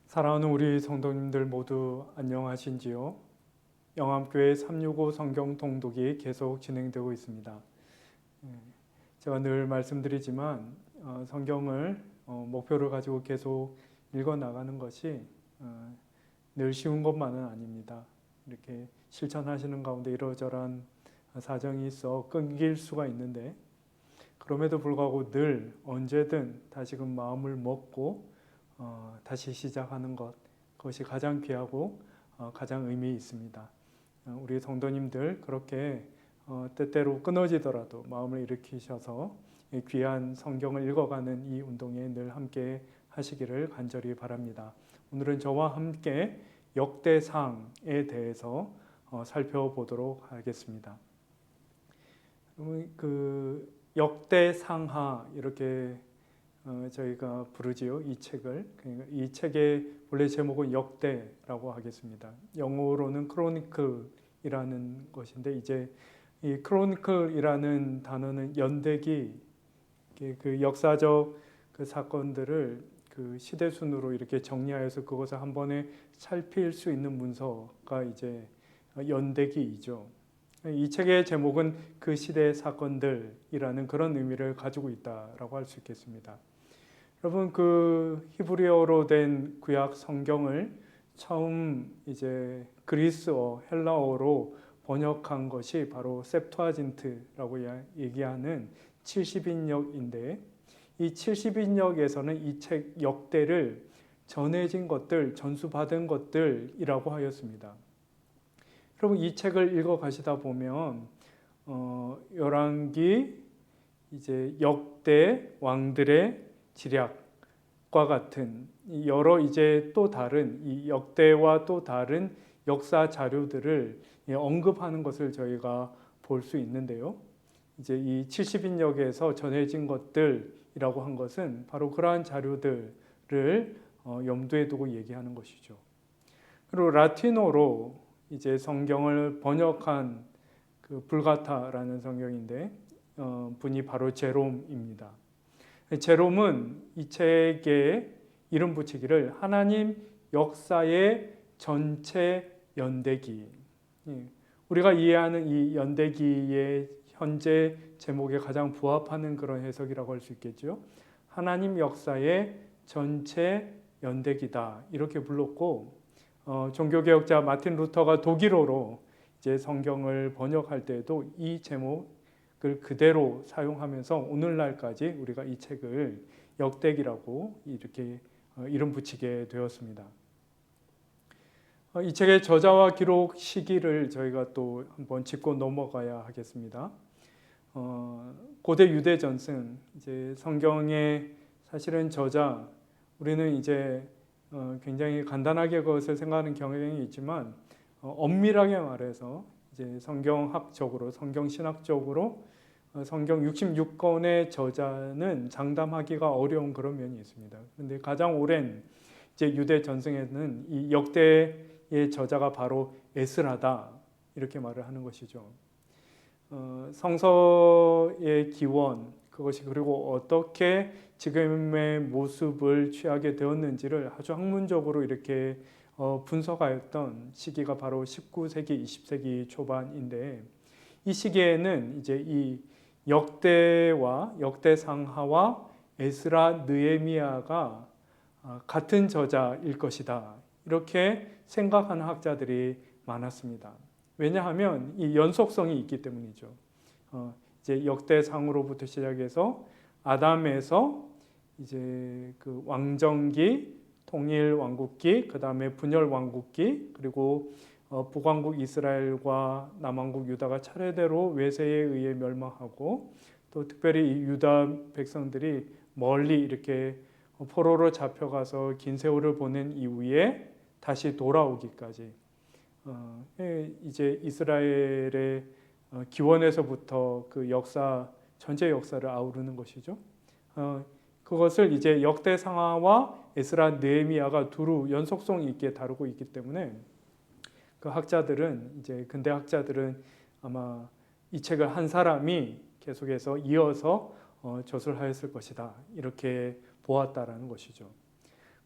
사랑하는 우리 성도님들 모두 안녕하신지요? 영암교회 365 성경 통독이 계속 진행되고 있습니다. 제가 늘 말씀드리지만 성경을 목표를 가지고 계속 읽어 나가는 것이 늘 쉬운 것만은 아닙니다. 이렇게 실천하시는 가운데 이러저러한 사정이 있어 끊길 수가 있는데, 그럼에도 불구하고 늘 언제든 다시금 마음을 먹고 다시 시작하는 것, 그것이 가장 귀하고 가장 의미 있습니다. 우리 성도님들 그렇게 때때로 끊어지더라도 마음을 일으키셔서 귀한 성경을 읽어가는 이 운동에 늘 함께 하시기를 간절히 바랍니다. 오늘은 저와 함께 역대상에 대해서 살펴보도록 하겠습니다. 그 역대상하 이렇게 저희가 부르지요. 이 책을. 이 책의 원래 제목은 역대라고 하겠습니다. 영어로는 크로니클이라는 것인데, 이제 이 크로니클이라는 단어는 연대기, 그 역사적 그 사건들을 그 시대 순으로 이렇게 정리하여서 그것을 한 번에 살필 수 있는 문서가 이제 연대기이죠. 이 책의 제목은 그 시대의 사건들이라는 그런 의미를 가지고 있다라고 할 수 있겠습니다. 여러분, 그 히브리어로 된 구약 성경을 처음 이제 그리스어, 헬라어로 번역한 것이 바로 septuagint라고 얘기하는 70인역인데, 이 70인역에서는 이 책 역대를 전해진 것들, 전수받은 것들이라고 하였습니다. 여러분, 이 책을 읽어 가시다 보면 열왕기, 이제 역대 왕들의 지략과 같은 여러 이제 또 다른 이 역대와 또 다른 역사 자료들을 언급하는 것을 저희가 볼 수 있는데요. 이제 이 70인역에서 전해진 것들이라고 한 것은 바로 그러한 자료들을 염두에 두고 얘기하는 것이죠. 그리고 라틴어로 이제 성경을 번역한 그 불가타라는 성경인데, 분이 바로 제롬입니다. 제롬은 이 책에 이름 붙이기를 하나님 역사의 전체 연대기, 우리가 이해하는 이 연대기의 현재 제목에 가장 부합하는 그런 해석이라고 할 수 있겠죠. 하나님 역사의 전체 연대기다, 이렇게 불렀고, 종교개혁자 마틴 루터가 독일어로 이제 성경을 번역할 때도 이 제목을 그대로 사용하면서 오늘날까지 우리가 이 책을 역대기라고 이렇게 이름 붙이게 되었습니다. 이 책의 저자와 기록 시기를 저희가 또 한번 짚고 넘어가야 하겠습니다. 고대 유대 전승, 이제 성경의 사실은 저자, 우리는 이제 굉장히 간단하게 그것을 생각하는 경향이 있지만, 엄밀하게 말해서 이제 성경학적으로, 성경신학적으로 성경 66권의 저자는 장담하기가 어려운 그런 면이 있습니다. 그런데 가장 오랜 이제 유대 전승에는 이 역대의 저자가 바로 에스라다, 이렇게 말을 하는 것이죠. 성서의 기원, 그것이 그리고 어떻게 지금의 모습을 취하게 되었는지를 아주 학문적으로 이렇게 분석하였던 시기가 바로 19세기, 20세기 초반인데, 이 시기에는 이제 이 역대와 역대상하와 에스라, 느헤미야가 같은 저자일 것이다, 이렇게 생각하는 학자들이 많았습니다. 왜냐하면 이 연속성이 있기 때문이죠. 이제 역대상으로부터 시작해서 아담에서 이제 그 왕정기, 통일 왕국기, 그 다음에 분열 왕국기, 그리고 북왕국 이스라엘과 남왕국 유다가 차례대로 외세에 의해 멸망하고, 또 특별히 이 유다 백성들이 멀리 이렇게 포로로 잡혀가서 긴 세월을 보낸 이후에 다시 돌아오기까지, 이제 이스라엘의 기원에서부터 그 역사, 전체 역사를 아우르는 것이죠. 그것을 이제 역대상하와 에스라, 느헤미야가 두루 연속성 있게 다루고 있기 때문에 그 학자들은, 이제 근대 학자들은 아마 이 책을 한 사람이 계속해서 이어서 저술하였을 것이다, 이렇게 보았다라는 것이죠.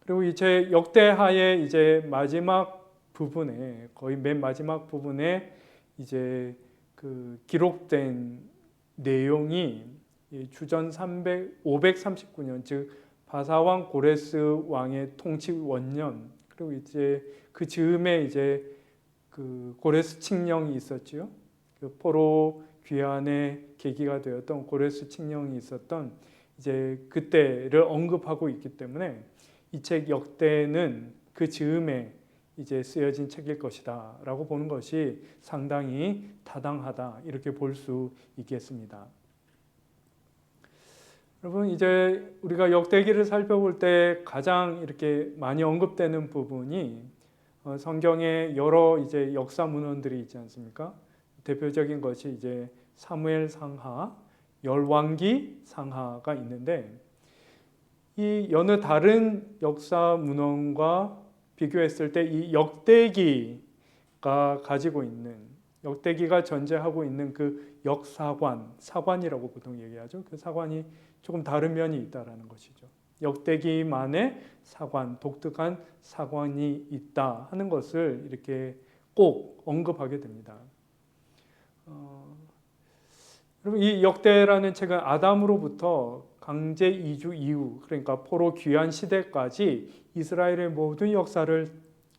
그리고 이제 역대하의 이제 마지막 부분에, 거의 맨 마지막 부분에 이제 그 기록된 내용이 주전 539년, 즉 바사왕 고레스 왕의 통치 원년, 그리고 이제 그 즈음에 이제 그 고레스 칙령이 있었지요. 그 포로 귀환의 계기가 되었던 고레스 칙령이 있었던 이제 그때를 언급하고 있기 때문에 이 책 역대는 그 즈음에 이제 쓰여진 책일 것이다라고 보는 것이 상당히 타당하다, 이렇게 볼 수 있겠습니다. 여러분, 이제 우리가 역대기를 살펴볼 때 가장 이렇게 많이 언급되는 부분이 성경에 여러 이제 역사 문헌들이 있지 않습니까? 대표적인 것이 이제 사무엘 상하, 열왕기 상하가 있는데, 이 여느 다른 역사 문헌과 비교했을 때 이 역대기가 가지고 있는, 역대기가 전제하고 있는 그 역사관, 사관이라고 보통 얘기하죠. 그 사관이 조금 다른 면이 있다라는 것이죠. 역대기만의 사관, 독특한 사관이 있다 하는 것을 이렇게 꼭 언급하게 됩니다. 여러분, 이 역대라는 책은 아담으로부터 강제 이주 이후, 그러니까 포로 귀환 시대까지 이스라엘의 모든 역사를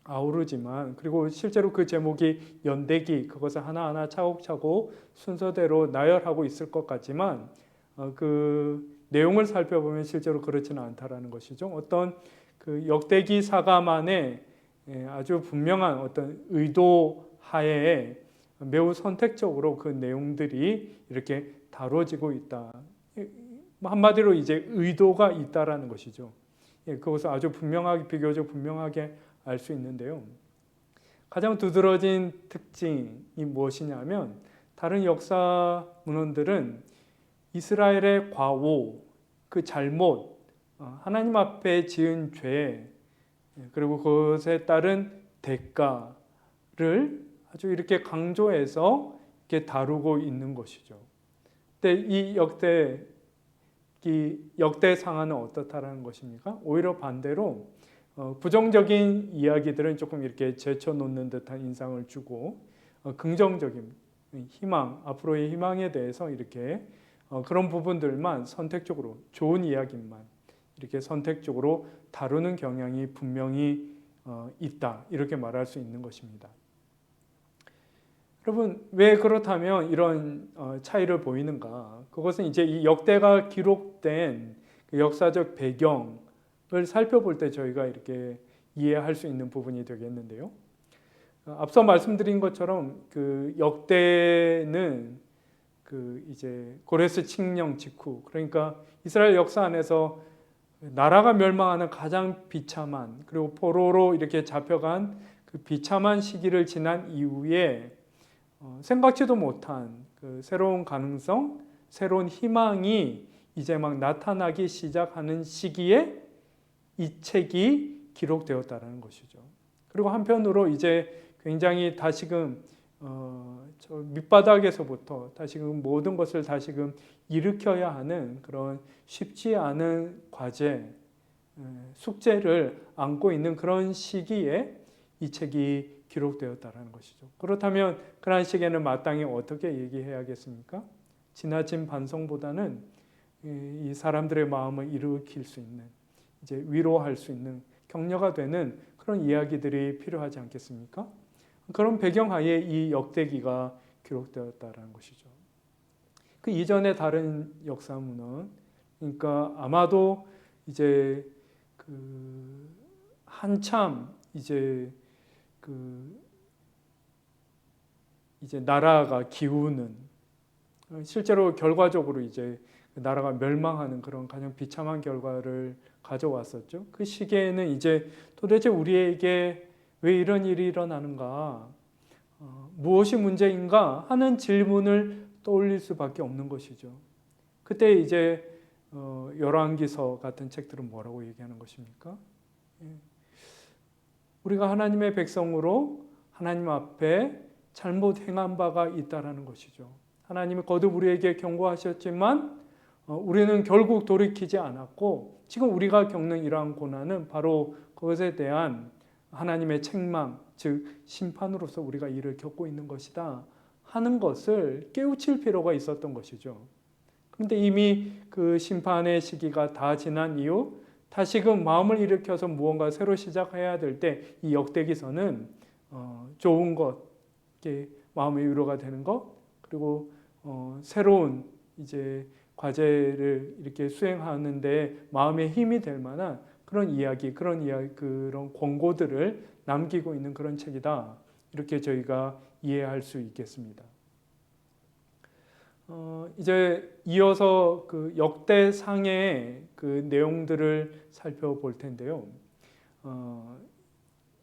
아우르지만, 그리고 실제로 그 제목이 연대기, 그것을 하나하나 차곡차곡 순서대로 나열하고 있을 것 같지만 그 내용을 살펴보면 실제로 그렇지는 않다라는 것이죠. 어떤 그 역대기 사가만의 아주 분명한 어떤 의도 하에 매우 선택적으로 그 내용들이 이렇게 다뤄지고 있다. 한마디로 이제 의도가 있다라는 것이죠. 그것을 아주 분명하게, 비교적 분명하게 알 수 있는데요. 가장 두드러진 특징이 무엇이냐면, 다른 역사 문헌들은 이스라엘의 과오, 그 잘못, 하나님 앞에 지은 죄, 그리고 그것에 따른 대가를 아주 이렇게 강조해서 이렇게 다루고 있는 것이죠. 근데 이 역대 상하는 어떻다라는 것입니까? 오히려 반대로 부정적인 이야기들은 조금 이렇게 제쳐놓는 듯한 인상을 주고, 긍정적인 희망, 앞으로의 희망에 대해서 이렇게 그런 부분들만 선택적으로, 좋은 이야기만 이렇게 선택적으로 다루는 경향이 분명히 있다, 이렇게 말할 수 있는 것입니다. 여러분, 왜 그렇다면 이런 차이를 보이는가? 그것은 이제 이 역대가 기록된 그 역사적 배경을 살펴볼 때 저희가 이렇게 이해할 수 있는 부분이 되겠는데요. 앞서 말씀드린 것처럼 그 역대는 그 이제 고레스 칙령 직후, 그러니까 이스라엘 역사 안에서 나라가 멸망하는 가장 비참한, 그리고 포로로 이렇게 잡혀간 그 비참한 시기를 지난 이후에 생각지도 못한 그 새로운 가능성, 새로운 희망이 이제 막 나타나기 시작하는 시기에 이 책이 기록되었다는 것이죠. 그리고 한편으로 이제 굉장히 다시금 저 밑바닥에서부터 다시금 모든 것을 다시금 일으켜야 하는 그런 쉽지 않은 과제, 숙제를 안고 있는 그런 시기에 이 책이 기록되었다는 것이죠. 그렇다면 그러한 시기에는 마땅히 어떻게 얘기해야겠습니까? 지나친 반성보다는 이 사람들의 마음을 일으킬 수 있는, 이제 위로할 수 있는, 격려가 되는 그런 이야기들이 필요하지 않겠습니까? 그런 배경하에 이 역대기가 기록되었다는 것이죠. 그 이전의 다른 역사 문헌, 그러니까 아마도 이제 그 한참 이제 나라가 기우는, 실제로 결과적으로 이제 나라가 멸망하는 그런 가장 비참한 결과를 가져왔었죠. 그 시기에는 이제 도대체 우리에게 왜 이런 일이 일어나는가, 무엇이 문제인가 하는 질문을 떠올릴 수밖에 없는 것이죠. 그때 이제 열왕기서 같은 책들은 뭐라고 얘기하는 것입니까? 우리가 하나님의 백성으로 하나님 앞에 잘못 행한 바가 있다라는 것이죠. 하나님이 거듭 우리에게 경고하셨지만 우리는 결국 돌이키지 않았고 지금 우리가 겪는 이러한 고난은 바로 그것에 대한 하나님의 책망, 즉 심판으로서 우리가 이를 겪고 있는 것이다 하는 것을 깨우칠 필요가 있었던 것이죠. 그런데 이미 그 심판의 시기가 다 지난 이후 다시금 마음을 일으켜서 무언가 새로 시작해야 될 때 이 역대기서는 좋은 것, 마음의 위로가 되는 것, 그리고 새로운 이제 과제를 이렇게 수행하는데 마음의 힘이 될 만한 그런 이야기, 그런 권고들을 남기고 있는 그런 책이다. 이렇게 저희가 이해할 수 있겠습니다. 이제 이어서 그 역대상의 그 내용들을 살펴볼 텐데요.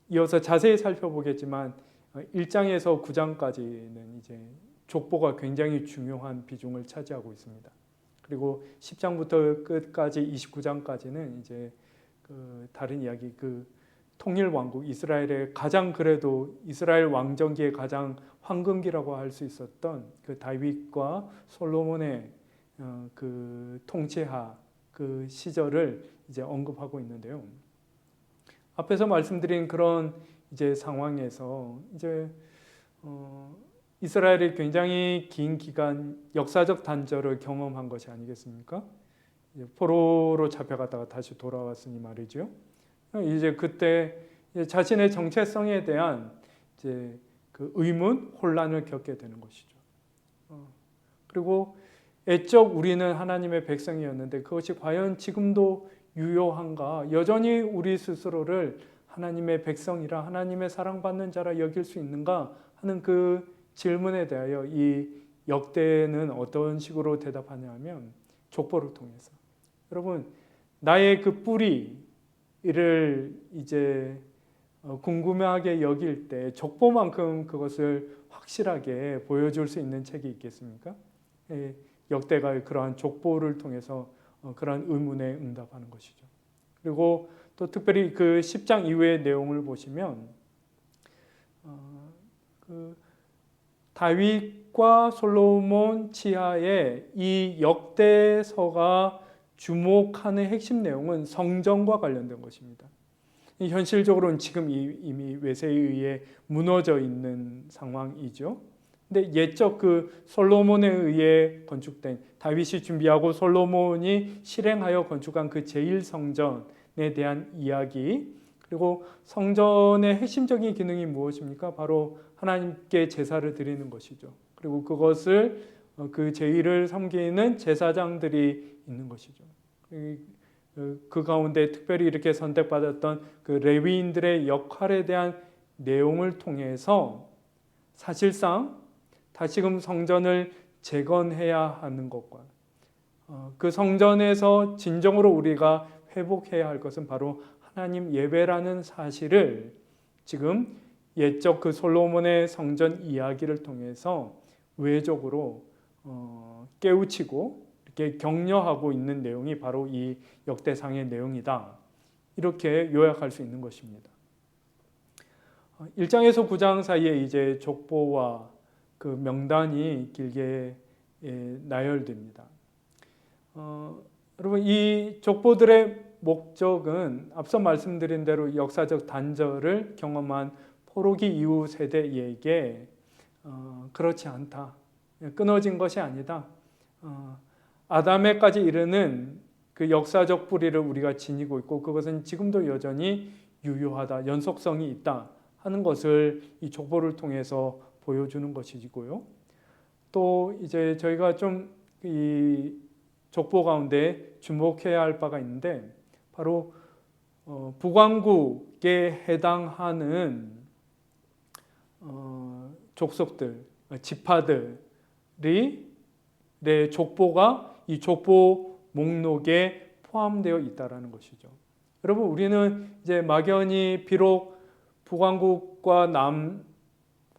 이어서 자세히 살펴보겠지만 1장에서 9장까지는 이제 족보가 굉장히 중요한 비중을 차지하고 있습니다. 그리고 10장부터 끝까지 29장까지는 이제 그 다른 이야기, 그 통일 왕국 이스라엘의 가장 그래도 이스라엘 왕정기의 가장 황금기라고 할 수 있었던 그 다윗과 솔로몬의 그 통치하 그 시절을 이제 언급하고 있는데요. 앞에서 말씀드린 그런 이제 상황에서 이제 이스라엘이 굉장히 긴 기간 역사적 단절을 경험한 것이 아니겠습니까? 포로로 잡혀갔다가 다시 돌아왔으니 말이죠. 이제 그때 자신의 정체성에 대한 이제 그 의문, 혼란을 겪게 되는 것이죠. 그리고 애적 우리는 하나님의 백성이었는데 그것이 과연 지금도 유효한가? 여전히 우리 스스로를 하나님의 백성이라 하나님의 사랑받는 자라 여길 수 있는가 하는 그 질문에 대하여 이 역대는 어떤 식으로 대답하냐면 족보를 통해서 여러분 나의 그 뿌리를 이제 궁금하게 여길 때 족보만큼 그것을 확실하게 보여줄 수 있는 책이 있겠습니까? 역대가 그러한 족보를 통해서 그러한 의문에 응답하는 것이죠. 그리고 또 특별히 그 10장 이후의 내용을 보시면 그 다윗과 솔로몬 치하의 이 역대서가 주목하는 핵심 내용은 성전과 관련된 것입니다. 현실적으로는 지금 이미 외세에 의해 무너져 있는 상황이죠. 근데 옛적 그 솔로몬에 의해 건축된 다윗이 준비하고 솔로몬이 실행하여 건축한 그 제1성전에 대한 이야기, 그리고 성전의 핵심적인 기능이 무엇입니까? 바로 하나님께 제사를 드리는 것이죠. 그리고 그것을 그 제1을 섬기는 제사장들이 있는 것이죠. 그 가운데 특별히 이렇게 선택받았던 그 레위인들의 역할에 대한 내용을 통해서 사실상 다시금 성전을 재건해야 하는 것과 그 성전에서 진정으로 우리가 회복해야 할 것은 바로 하나님 예배라는 사실을 지금 옛적 그 솔로몬의 성전 이야기를 통해서 외적으로 깨우치고 이렇게 격려하고 있는 내용이 바로 이 역대상의 내용이다. 이렇게 요약할 수 있는 것입니다. 1장에서 9장 사이에 이제 족보와 그 명단이 길게 나열됩니다. 여러분 이 족보들의 목적은 앞서 말씀드린 대로 역사적 단절을 경험한 포로기 이후 세대에게 그렇지 않다. 끊어진 것이 아니다. 아담에까지 이르는 그 역사적 뿌리를 우리가 지니고 있고 그것은 지금도 여전히 유효하다. 연속성이 있다 하는 것을 이 족보를 통해서 보여주는 것이고요. 또 이제 저희가 좀 이 족보 가운데 주목해야 할 바가 있는데 바로 북왕국에 해당하는 족속들, 지파들이 내 족보가 이 족보 목록에 포함되어 있다라는 것이죠. 여러분 우리는 이제 막연히 비록 북왕국과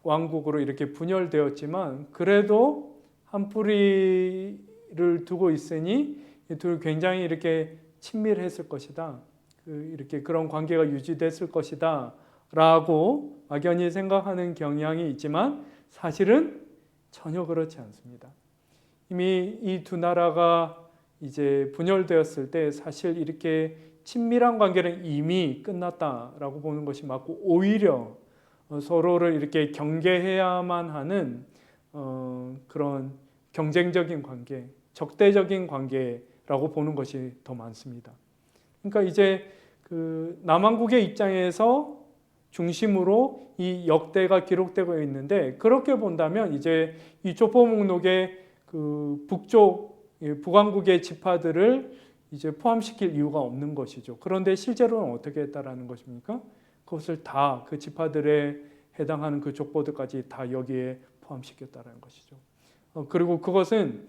남왕국으로 이렇게 분열되었지만 그래도 한 뿌리를 두고 있으니 둘 굉장히 이렇게 친밀했을 것이다. 이렇게 그런 관계가 유지됐을 것이다. 라고 막연히 생각하는 경향이 있지만 사실은 전혀 그렇지 않습니다. 이미 이 두 나라가 이제 분열되었을 때 사실 이렇게 친밀한 관계는 이미 끝났다라고 보는 것이 맞고, 오히려 서로를 이렇게 경계해야만 하는 그런 경쟁적인 관계, 적대적인 관계라고 보는 것이 더 많습니다. 그러니까 이제 그 남한국의 입장에서 중심으로 이 역대가 기록되고 있는데, 그렇게 본다면 이제 이 족보 목록의 그 북왕국의 지파들을 이제 포함시킬 이유가 없는 것이죠. 그런데 실제로는 어떻게 했다라는 것입니까? 그것을 다 그 지파들에 해당하는 그 족보들까지 다 여기에 포함시켰다라는 것이죠. 그리고 그것은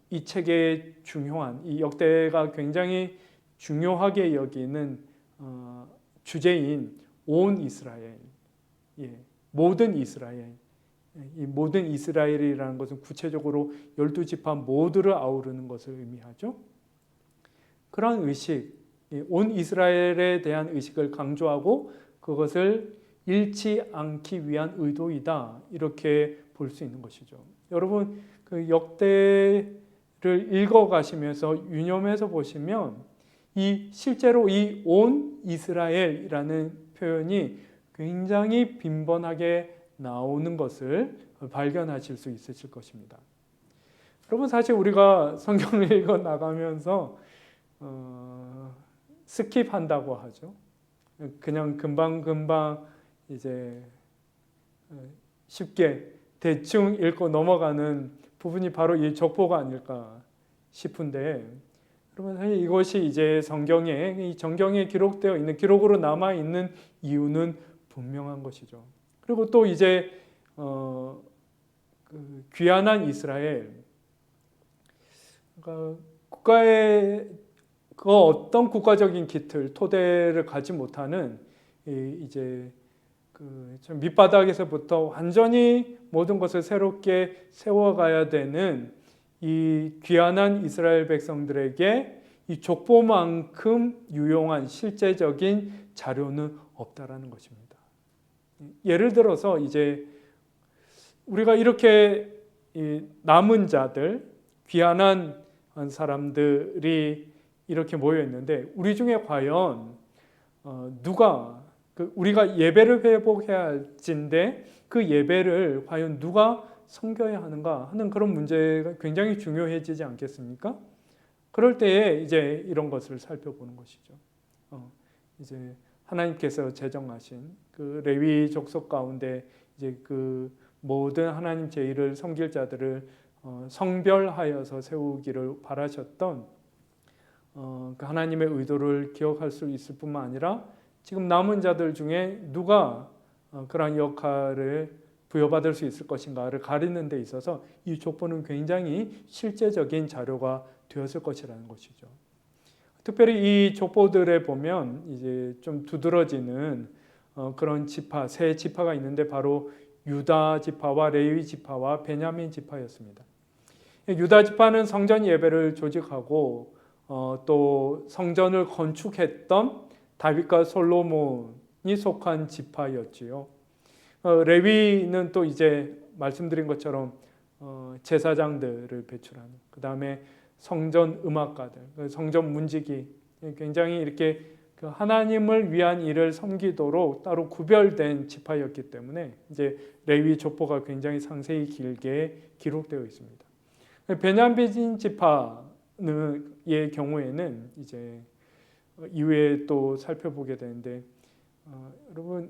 이 책의 중요한, 이 역대가 굉장히 중요하게 여기는 주제인 온 이스라엘, 모든 이스라엘, 이 모든 이스라엘이라는 것은 구체적으로 12지파 모두를 아우르는 것을 의미하죠. 그런 의식, 온 이스라엘에 대한 의식을 강조하고 그것을 잃지 않기 위한 의도이다, 이렇게 볼 수 있는 것이죠. 여러분, 그 역대를 읽어가시면서 유념해서 보시면 실제로 이 온 이스라엘이라는 표현이 굉장히 빈번하게 나오는 것을 발견하실 수 있으실 것입니다. 여러분, 사실 우리가 성경을 읽어 나가면서 스킵한다고 하죠. 그냥 금방금방 이제 쉽게 대충 읽고 넘어가는 부분이 바로 이 족보가 아닐까 싶은데, 여러분, 사실 이것이 이제 이 정경에 기록되어 있는, 기록으로 남아 있는 이유는 분명한 것이죠. 그리고 또 이제 그 귀환한 이스라엘, 그러니까 국가의 그 어떤 국가적인 기틀, 토대를 가지 못하는 이제 그 밑바닥에서부터 완전히 모든 것을 새롭게 세워가야 되는 이 귀환한 이스라엘 백성들에게 이 족보만큼 유용한 실제적인 자료는 없다라는 것입니다. 예를 들어서 이제 우리가 이렇게 남은 자들, 귀환한 사람들이 이렇게 모여 있는데, 우리 중에 과연 누가 우리가 예배를 회복해야 할진데 그 예배를 과연 누가 섬겨야 하는가 하는 그런 문제가 굉장히 중요해지지 않겠습니까? 그럴 때에 이제 이런 것을 살펴보는 것이죠. 이제 하나님께서 제정하신 그 레위 족속 가운데 이제 그 모든 하나님 제1을 섬길 자들을 성별하여서 세우기를 바라셨던 그 하나님의 의도를 기억할 수 있을 뿐만 아니라, 지금 남은 자들 중에 누가 그러한 역할을 부여받을 수 있을 것인가를 가리는 데 있어서 이 족보는 굉장히 실제적인 자료가 되었을 것이라는 것이죠. 특별히 이 족보들에 보면 이제 좀 두드러지는 그런 지파, 세 지파가 있는데 바로 유다 지파와 레위 지파와 베냐민 지파였습니다. 유다 지파는 성전 예배를 조직하고 또 성전을 건축했던 다윗과 솔로몬이 속한 지파였지요. 레위는 또 이제 말씀드린 것처럼 제사장들을 배출하는, 그 다음에 성전 음악가들, 성전 문지기, 굉장히 이렇게 그 하나님을 위한 일을 섬기도록 따로 구별된 지파였기 때문에 이제 레위 족보가 굉장히 상세히 길게 기록되어 있습니다. 베냐민 지파의 경우에는 이제 이후에 또 살펴보게 되는데, 여러분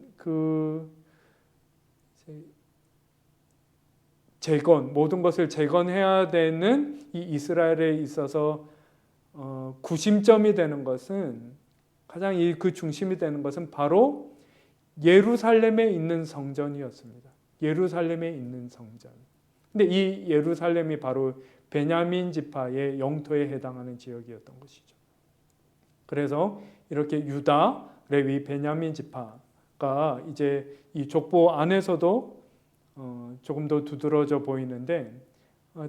모든 것을 재건해야 되는 이 이스라엘에 있어서 구심점이 되는 것은, 가장 그 중심이 되는 것은 바로 예루살렘에 있는 성전이었습니다. 예루살렘에 있는 성전. 근데 이 예루살렘이 바로 베냐민 지파의 영토에 해당하는 지역이었던 것이죠. 그래서 이렇게 유다, 레위, 베냐민 지파가 이제 이 족보 안에서도 조금 더 두드러져 보이는데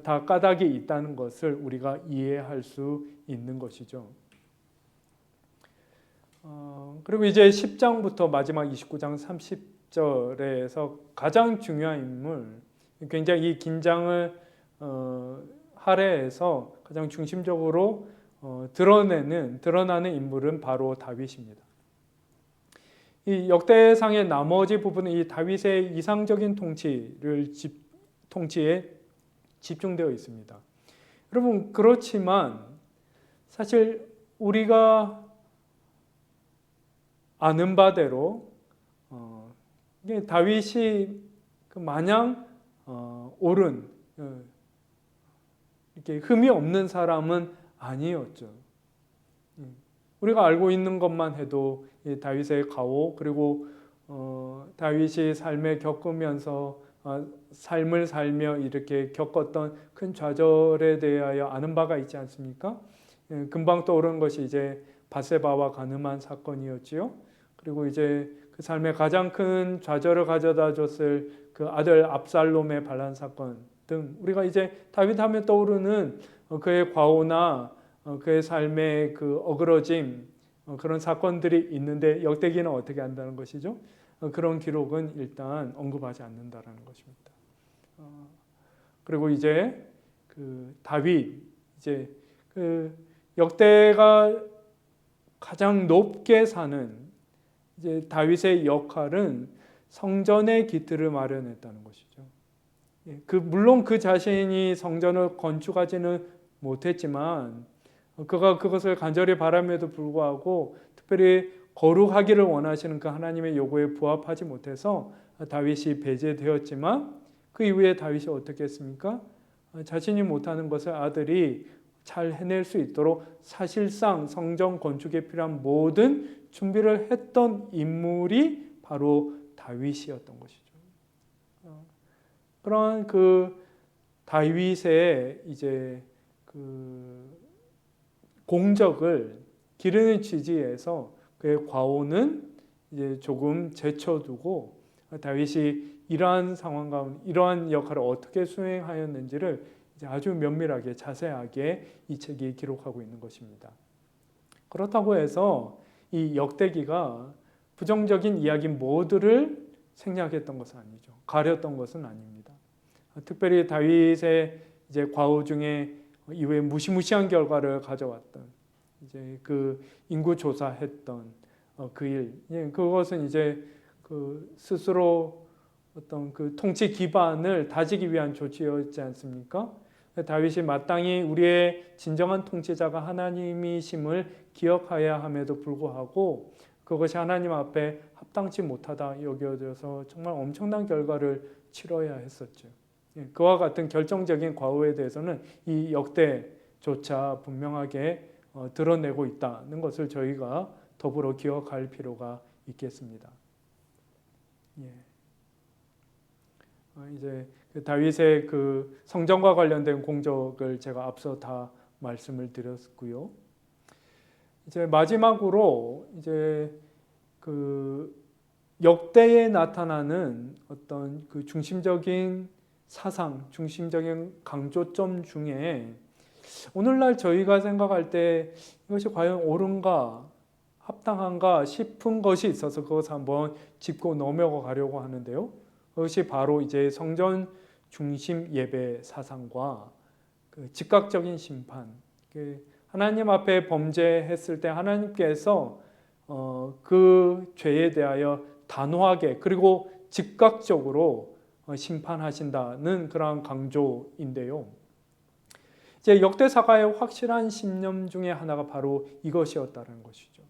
다 까닭이 있다는 것을 우리가 이해할 수 있는 것이죠. 그리고 이제 10장부터 마지막 29장 30절에서 가장 중요한 인물, 굉장히 이 긴장을 할애에서 가장 중심적으로 드러나는 인물은 바로 다윗입니다. 이 역대상의 나머지 부분은 이 다윗의 이상적인 통치에 집중되어 있습니다. 여러분, 그렇지만 사실 우리가 아는 바대로 다윗이 마냥 옳은 이렇게 흠이 없는 사람은 아니었죠. 우리가 알고 있는 것만 해도 다윗의 가오, 그리고 다윗이 삶에 겪으면서 삶을 살며 이렇게 겪었던 큰 좌절에 대하여 아는 바가 있지 않습니까? 금방 떠오른 것이 이제 바세바와 간음한 사건이었지요. 그리고 이제 그 삶의 가장 큰 좌절을 가져다 줬을 그 아들 압살롬의 반란 사건 등 우리가 이제 다윗하면 떠오르는 그의 과오나 그의 삶의 그 어그러짐, 그런 사건들이 있는데 역대기는 어떻게 한다는 것이죠? 그런 기록은 일단 언급하지 않는다라는 것입니다. 그리고 이제 그 다윗, 이제 그 역대가 가장 높게 사는 이제 다윗의 역할은 성전의 기틀을 마련했다는 것이죠. 물론 그 자신이 성전을 건축하지는 못했지만 그가 그것을 간절히 바람에도 불구하고 특별히 거룩하기를 원하시는 그 하나님의 요구에 부합하지 못해서 다윗이 배제되었지만 그 이후에 다윗이 어떻게 했습니까? 자신이 못하는 것을 아들이 잘 해낼 수 있도록 사실상 성전 건축에 필요한 모든 준비를 했던 인물이 바로 다윗이었던 것이죠. 그런 그 다윗의 이제 그 공적을 기르는 취지에서 그의 과오는 이제 조금 제쳐두고 다윗이 이러한 상황 가운데 이러한 역할을 어떻게 수행하였는지를 이제 아주 면밀하게 자세하게 이 책이 기록하고 있는 것입니다. 그렇다고 해서 이 역대기가 부정적인 이야기 모두를 생략했던 것은 아니죠. 가렸던 것은 아닙니다. 특별히 다윗의 이제 과오 중에 이후에 무시무시한 결과를 가져왔던 이제 그 인구 조사했던 그 일, 그것은 이제 그 스스로 어떤 그 통치 기반을 다지기 위한 조치였지 않습니까? 다윗이 마땅히 우리의 진정한 통치자가 하나님이심을 기억해야 함에도 불구하고 그것이 하나님 앞에 합당치 못하다 여겨져서 정말 엄청난 결과를 치러야 했었죠. 그와 같은 결정적인 과오에 대해서는 이 역대조차 분명하게 드러내고 있다는 것을 저희가 더불어 기억할 필요가 있겠습니다. 이제 다윗의 그 성전과 관련된 공적을 제가 앞서 다 말씀을 드렸고요. 이제 마지막으로 이제 그 역대에 나타나는 어떤 그 중심적인 사상, 중심적인 강조점 중에 오늘날 저희가 생각할 때 이것이 과연 옳은가, 합당한가 싶은 것이 있어서 그것을 한번 짚고 넘어가려고 하는데요. 그것이 바로 이제 성전 중심 예배 사상과 그 즉각적인 심판, 하나님 앞에 범죄했을 때 하나님께서 그 죄에 대하여 단호하게 그리고 즉각적으로 심판하신다는 그러한 강조인데요. 이제 역대사가의 확실한 신념 중에 하나가 바로 이것이었다는 것이죠.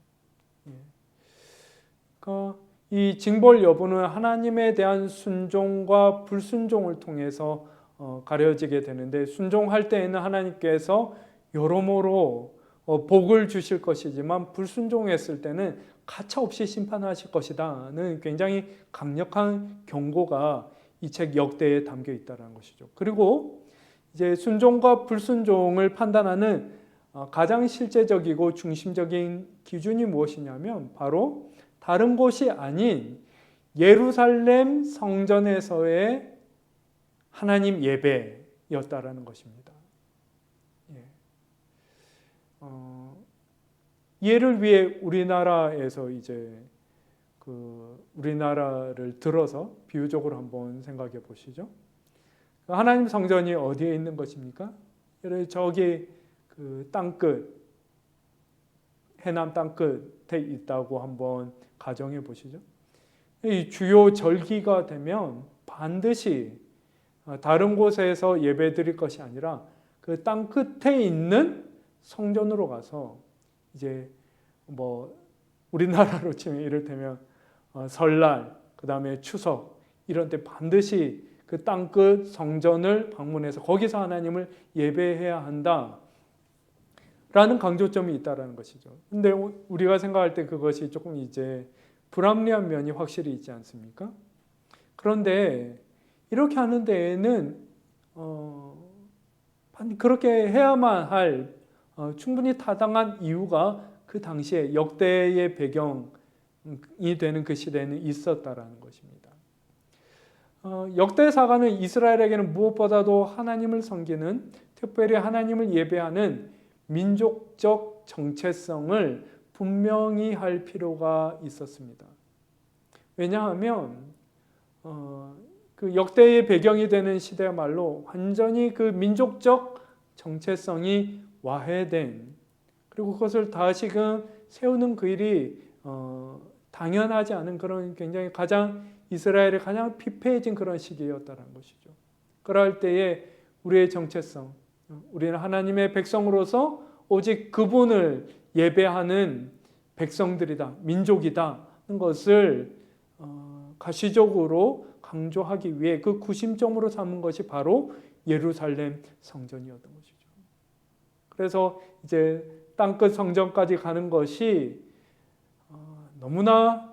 이 징벌 여부는 하나님에 대한 순종과 불순종을 통해서 가려지게 되는데 순종할 때에는 하나님께서 여러모로 복을 주실 것이지만 불순종했을 때는 가차없이 심판하실 것이다는 굉장히 강력한 경고가 이 책 역대에 담겨 있다는 것이죠. 그리고 이제 순종과 불순종을 판단하는 가장 실제적이고 중심적인 기준이 무엇이냐면 바로 다른 곳이 아닌 예루살렘 성전에서의 하나님 예배였다라는 것입니다. 이해를 위해 우리나라에서 이제 우리나라를 들어서 비유적으로 한번 생각해 보시죠. 하나님 성전이 어디에 있는 것입니까? 저기 그 땅끝, 해남 땅끝에 있다고 한번 가정해 보시죠. 이 주요 절기가 되면 반드시 다른 곳에서 예배 드릴 것이 아니라 그 땅끝에 있는 성전으로 가서 이제 뭐 우리나라로 치면 이를테면 설날, 그 다음에 추석 이런 때 반드시 그 땅끝 성전을 방문해서 거기서 하나님을 예배해야 한다 라는 강조점이 있다라는 것이죠. 근데 우리가 생각할 때 그것이 조금 이제 불합리한 면이 확실히 있지 않습니까? 그런데 이렇게 하는 데에는 그렇게 해야만 할 충분히 타당한 이유가 그 당시에 역대의 배경이 되는 그 시대에는 있었다라는 것입니다. 역대사가는 이스라엘에게는 무엇보다도 하나님을 섬기는, 특별히 하나님을 예배하는 민족적 정체성을 분명히 할 필요가 있었습니다. 왜냐하면 그 역대의 배경이 되는 시대야말로 완전히 그 민족적 정체성이 와해된, 그리고 그것을 다시금 세우는 그 일이 당연하지 않은 그런 굉장히 이스라엘이 가장 피폐해진 그런 시기였다는 것이죠. 그럴 때에 우리의 정체성, 우리는 하나님의 백성으로서 오직 그분을 예배하는 백성들이다, 민족이다 하는 것을 가시적으로 강조하기 위해 그 구심점으로 삼은 것이 바로 예루살렘 성전이었던 것이죠. 그래서 이제 땅끝 성전까지 가는 것이 너무나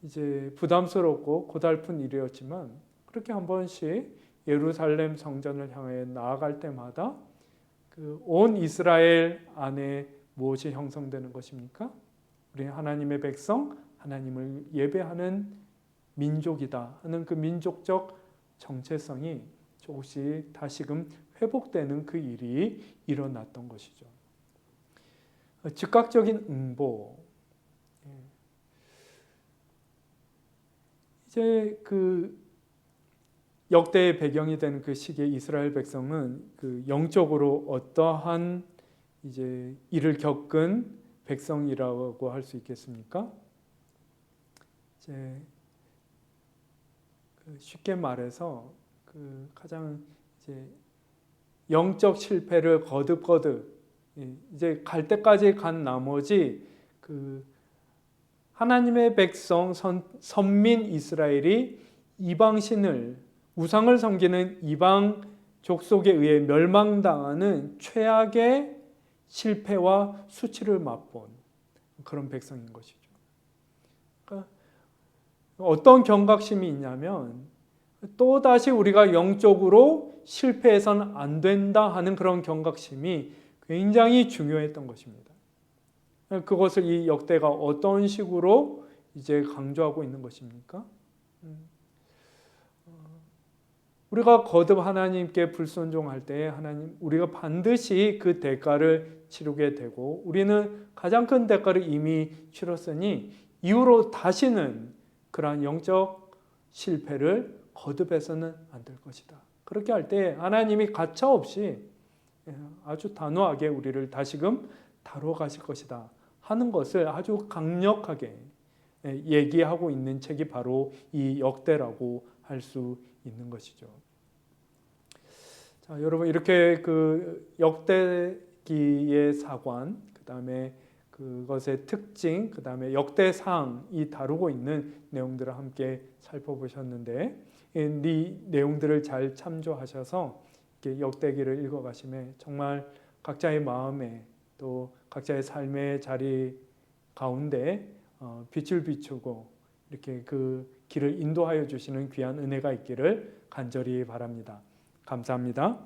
이제 부담스럽고 고달픈 일이었지만, 그렇게 한 번씩 예루살렘 성전을 향해 나아갈 때마다 그 온 이스라엘 안에 무엇이 형성되는 것입니까? 우리 하나님의 백성, 하나님을 예배하는 민족이다 하는 그 민족적 정체성이 조금씩 다시금 회복되는 그 일이 일어났던 것이죠. 즉각적인 응보. 이제 그 역대의 배경이 되는 그 시기에 이스라엘 백성은 그 영적으로 어떠한 이제 일을 겪은 백성이라고 할 수 있겠습니까? 이제 쉽게 말해서 그 가장 이제 영적 실패를 거듭 이제 갈 때까지 간 나머지 그 하나님의 백성 선민 이스라엘이 이방신을, 우상을 섬기는 이방 족속에 의해 멸망당하는 최악의 실패와 수치를 맛본 그런 백성인 것이죠. 그러니까 어떤 경각심이 있냐면 또다시 우리가 영적으로 실패해서는 안 된다 하는 그런 경각심이 굉장히 중요했던 것입니다. 그것을 이 역대가 어떤 식으로 이제 강조하고 있는 것입니까? 우리가 거듭 하나님께 불순종할 때 우리가 반드시 그 대가를 치르게 되고, 우리는 가장 큰 대가를 이미 치렀으니 이후로 다시는 그러한 영적 실패를 거듭해서는 안 될 것이다. 그렇게 할 때 하나님이 가차없이 아주 단호하게 우리를 다시금 다루어 가실 것이다 하는 것을 아주 강력하게 얘기하고 있는 책이 바로 이 역대라고 할 수 있는 것이죠. 자, 여러분, 이렇게 그 역대기의 사관, 그 다음에 그것의 특징, 그 다음에 역대상이 다루고 있는 내용들을 함께 살펴보셨는데, 이 내용들을 잘 참조하셔서 역대기를 읽어가시면 정말 각자의 마음에 또 각자의 삶의 자리 가운데 빛을 비추고 이렇게 그 길을 인도하여 주시는 귀한 은혜가 있기를 간절히 바랍니다. 감사합니다.